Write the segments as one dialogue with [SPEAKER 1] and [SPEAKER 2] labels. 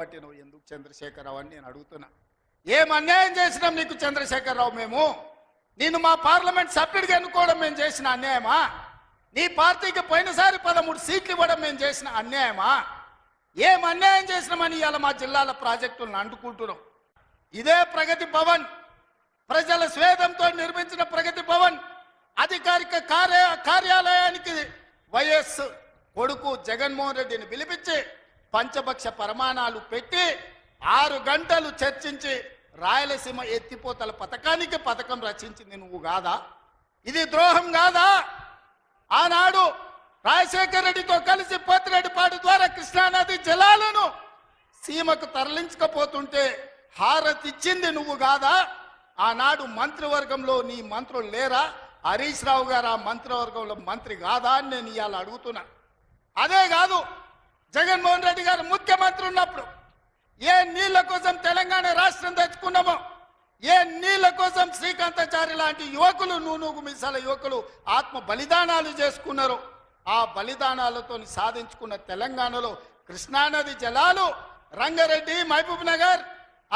[SPEAKER 1] నువ్వు ఎందుకు చంద్రశేఖరరావు అని నేను అడుగుతున్నా. ఏం అన్యాయం చేసినాం నీకు చంద్రశేఖరరావు? మేము నిన్ను మా పార్లమెంట్ సభ్యుడిగా ఎన్నుకోవడం మేము చేసిన అన్యాయమా? నీ పార్టీకి పోయినసారి 13 సీట్లు ఇవ్వడం మేము చేసిన అన్యాయమా? ఏం అన్యాయం చేసినామని ఇవాళ మా జిల్లాల ప్రాజెక్టులను అంటుకుంటున్నాం. ఇదే ప్రగతి భవన్, ప్రజల స్వేదంతో నిర్మించిన ప్రగతి భవన్ అధికారిక కార్యాలయానికి వైఎస్ కొడుకు జగన్మోహన్ రెడ్డిని పిలిపించి పంచపక్ష ప్రమాణాలు పెట్టి 6 గంటలు చర్చించి రాయలసీమ ఎత్తిపోతల పథకం రచించింది నువ్వు కాదా? ఇది ద్రోహం కాదా? ఆనాడు రాజశేఖర రెడ్డితో కలిసి పోతిరెడ్డిపాడు ద్వారా కృష్ణానది జలాలను సీమకు తరలించకపోతుంటే హారతిచ్చింది నువ్వు కాదా? ఆనాడు మంత్రివర్గంలో నీ మంత్రులు లేరా? హరీష్ రావు గారు ఆ మంత్రివర్గంలో మంత్రి కాదా అని నేను ఇవాళ అడుగుతున్నా. అదే కాదు, జగన్మోహన్ రెడ్డి గారు ముఖ్యమంత్రి ఉన్నప్పుడు ఏ నీళ్ల కోసం తెలంగాణ రాష్ట్రం తెచ్చుకున్నామో, ఏ నీళ్ల కోసం శ్రీకాంతాచారి లాంటి యువకులు, నూనూగు మిసాల యువకులు ఆత్మ బలిదానాలు చేసుకున్నారు. ఆ బలిదానాలతో సాధించుకున్న తెలంగాణలో కృష్ణానది జలాలు రంగారెడ్డి, మహబూబ్ నగర్,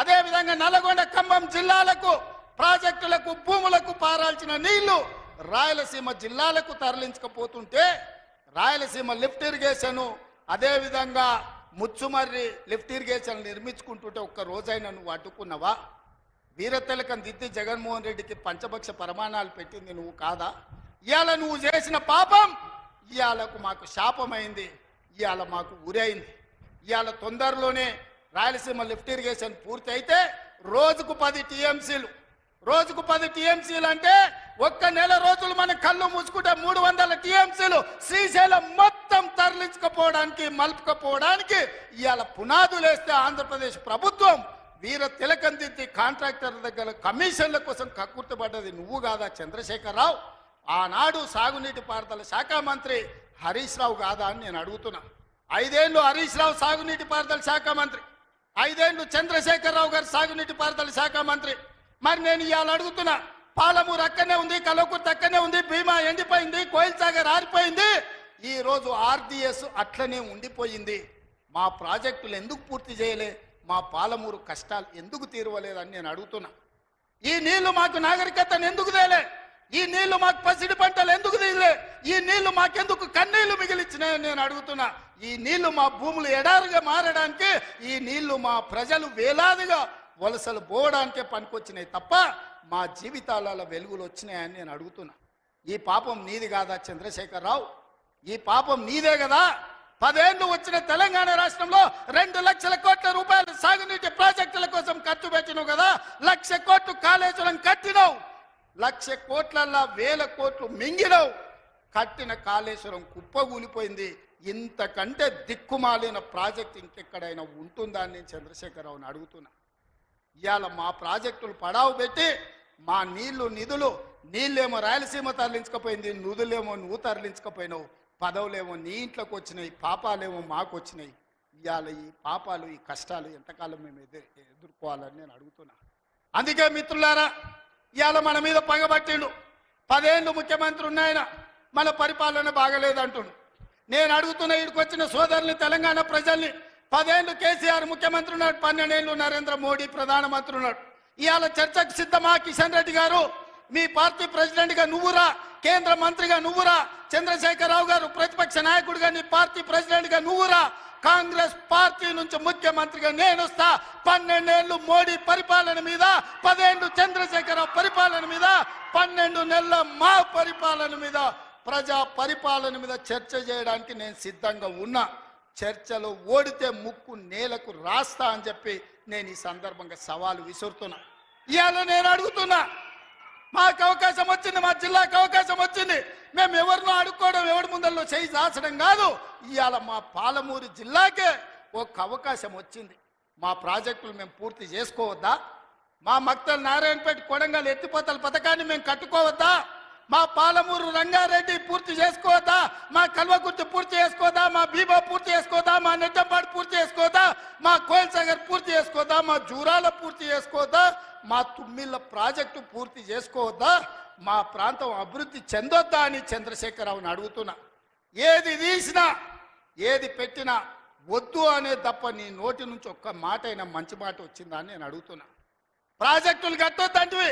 [SPEAKER 1] అదేవిధంగా నల్గొండ, ఖమ్మం జిల్లాలకు ప్రాజెక్టులకు, భూములకు పారాల్సిన నీళ్లు రాయలసీమ జిల్లాలకు తరలించకపోతుంటే రాయలసీమ లిఫ్ట్ ఇరిగేషన్, అదేవిధంగా ముచ్చుమర్రి లిఫ్ట్ ఇరిగేషన్ నిర్మించుకుంటుంటే ఒక్క రోజైనా నువ్వు అడ్డుకున్నావా? వీరతిలకం దిద్ది జగన్మోహన్ రెడ్డికి పంచపక్ష ప్రమాణాలు పెట్టింది నువ్వు కాదా? ఇవాళ నువ్వు చేసిన పాపం ఇవాళకు మాకు శాపమైంది, ఇవాళ మాకు ఉరైంది. ఇవాళ తొందరలోనే రాయలసీమ లిఫ్ట్ ఇరిగేషన్ పూర్తి అయితే రోజుకు 10 టీఎంసీలు, రోజుకు 10 టీఎంసీలు అంటే ఒక్క నెల రోజులు మన కళ్ళు మూసుకుంటే 300 టీఎంసీలు శ్రీశైలం మొత్తం తరలించకపోవడానికి, మలుపుకపోవడానికి ఇవాళ పునాదులు వేస్తే ఆంధ్రప్రదేశ్ ప్రభుత్వం వీర తిలకం దిద్ది కాంట్రాక్టర్ దగ్గర కమిషన్ల కోసం కక్కుర్తిపడ్డది నువ్వు కాదా చంద్రశేఖరరావు? ఆనాడు సాగునీటి పారుదల శాఖ మంత్రి హరీష్ రావు కాదా అని నేను అడుగుతున్నా. 5 ఏళ్ళు హరీష్ రావు సాగునీటి పారుదల శాఖ మంత్రి, 5 ఏళ్ళు చంద్రశేఖరరావు గారు సాగునీటి పారుదల శాఖ మంత్రి. మరి నేను ఇవాళ అడుగుతున్నా, పాలమూరు అక్కనే ఉంది, కల్వకుర్తి అక్కనే ఉంది, భీమా ఎండిపోయింది, కోయిల్ సాగర్ ఆరిపోయింది, ఈ రోజు ఆర్డీఎస్ అట్లనే ఉండిపోయింది. మా ప్రాజెక్టులు ఎందుకు పూర్తి చేయలే? మా పాలమూరు కష్టాలు ఎందుకు తీరవలేదని నేను అడుగుతున్నా. ఈ నీళ్లు మాకు నాగరికతను ఎందుకు తేలే? ఈ నీళ్లు మాకు పసిడి పంటలు ఎందుకు తీయలే? ఈ నీళ్లు మాకెందుకు కన్నీళ్లు మిగిలిచ్చినాయని నేను అడుగుతున్నా. ఈ నీళ్లు మా భూములు ఎడారుగా మారడానికి, ఈ నీళ్లు మా ప్రజలు వేలాదిగా వలసలు పోవడానికే పనికొచ్చినాయి తప్ప మా జీవితాలలో వెలుగులు వచ్చినాయని నేను అడుగుతున్నా. ఈ పాపం నీది కాదా చంద్రశేఖరరావు? ఈ పాపం నీదే కదా? 10 ఏళ్ళు వచ్చిన తెలంగాణ రాష్ట్రంలో 2 లక్షల కోట్ల రూపాయలు సాగునీటి ప్రాజెక్టుల కోసం ఖర్చు పెట్టినావు కదా. 1,00,000 కోట్లు కాళేశ్వరం కట్టినావు, 1,00,000 కోట్లల్లా 1,000 కోట్లు మింగినావు. కట్టిన కాళేశ్వరం కుప్పగూలిపోయింది. ఇంతకంటే దిక్కుమాలిన ప్రాజెక్ట్ ఇంకెక్కడైనా ఉంటుందా అని నేను చంద్రశేఖరరావుని అడుగుతున్నా. ఇవాళ మా ప్రాజెక్టులు పడావు పెట్టి మా నిధులు నీళ్ళేమో రాయలసీమ తరలించకపోయింది, నిధులేమో నువ్వు తరలించకపోయినావు, పదవులేమో నీ ఇంట్లోకి వచ్చినాయి, పాపాలేమో మాకు వచ్చినాయి. ఇవాళ ఈ పాపాలు, ఈ కష్టాలు ఎంతకాలం మేము ఎదుర్కోవాలని నేను అడుగుతున్నా. అందుకే మిత్రులారా, ఇవాళ మన మీద పగబట్టిండు. 10 ఏళ్ళు ముఖ్యమంత్రి ఉన్నాయన, మన పరిపాలన బాగలేదంటుండు. నేను అడుగుతున్న ఇక్కడికి వచ్చిన సోదరుని, తెలంగాణ ప్రజల్ని, 10 ఏళ్ళు కేసీఆర్ ముఖ్యమంత్రి ఉన్నాడు, 12 ఏళ్ళు నరేంద్ర మోడీ ప్రధానమంత్రి ఉన్నాడు. ఇవాళ చర్చకు సిద్ధమా? కిషన్ రెడ్డి గారు మీ పార్టీ ప్రెసిడెంట్గా నువ్వురా, కేంద్ర మంత్రిగా నువ్వురా, చంద్రశేఖరరావు గారు ప్రతిపక్ష నాయకుడిగా నీ పార్టీ ప్రెసిడెంట్గా నువ్వురా, కాంగ్రెస్ పార్టీ నుంచి ముఖ్యమంత్రిగా నేను వస్తా. 12 ఏళ్ళు మోడీ పరిపాలన మీద, 10 ఏళ్ళు చంద్రశేఖరరావు పరిపాలన మీద, 12 నెలల మా పరిపాలన మీద, ప్రజా పరిపాలన మీద చర్చ చేయడానికి నేను సిద్ధంగా ఉన్నా. చర్చలో ఓడితే ముక్కు నేలకు రాస్తా అని చెప్పి నేను ఈ సందర్భంగా సవాలు విసురుతున్నా. ఇవాళ నేను అడుగుతున్నా, మాకు అవకాశం వచ్చింది, మా జిల్లాకు అవకాశం వచ్చింది, మేము ఎవరినో అడుక్కోవడం, ఎవరి ముందల్లో చేయి దాచడం కాదు. ఇవాళ మా పాలమూరు జిల్లాకే ఒక అవకాశం వచ్చింది. మా ప్రాజెక్టులు మేము పూర్తి చేసుకోవద్దా? మా మక్తల్ నారాయణపేట, కొడంగల్ ఎత్తిపోతల పథకాన్ని మేము కట్టుకోవద్దా? మా పాలమూరు రంగారెడ్డి పూర్తి చేసుకోవద్దా? మా కల్వకుర్తి పూర్తి చేసుకోవద్దా? మా భీమా పూర్తి చేసుకోవద్దా? మా నెట్టంపాడు పూర్తి చేసుకోవద్దా? మా కోయిల్ సాగర్ పూర్తి చేసుకోవద్దా? మా జూరాల పూర్తి చేసుకోవద్దా? మా తుమ్మిళ్ళ ప్రాజెక్టు పూర్తి చేసుకోవద్దా? మా ప్రాంతం అభివృద్ధి చెందొద్దా అని చంద్రశేఖరరావుని అడుగుతున్నా. ఏది తీసినా, ఏది పెట్టినా వద్దు అనే తప్ప నీ నోటి నుంచి ఒక్క మాట అయినా మంచి మాట వచ్చిందా అని నేను అడుగుతున్నా. ప్రాజెక్టులు కట్టొద్దంటివి,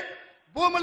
[SPEAKER 1] భూములు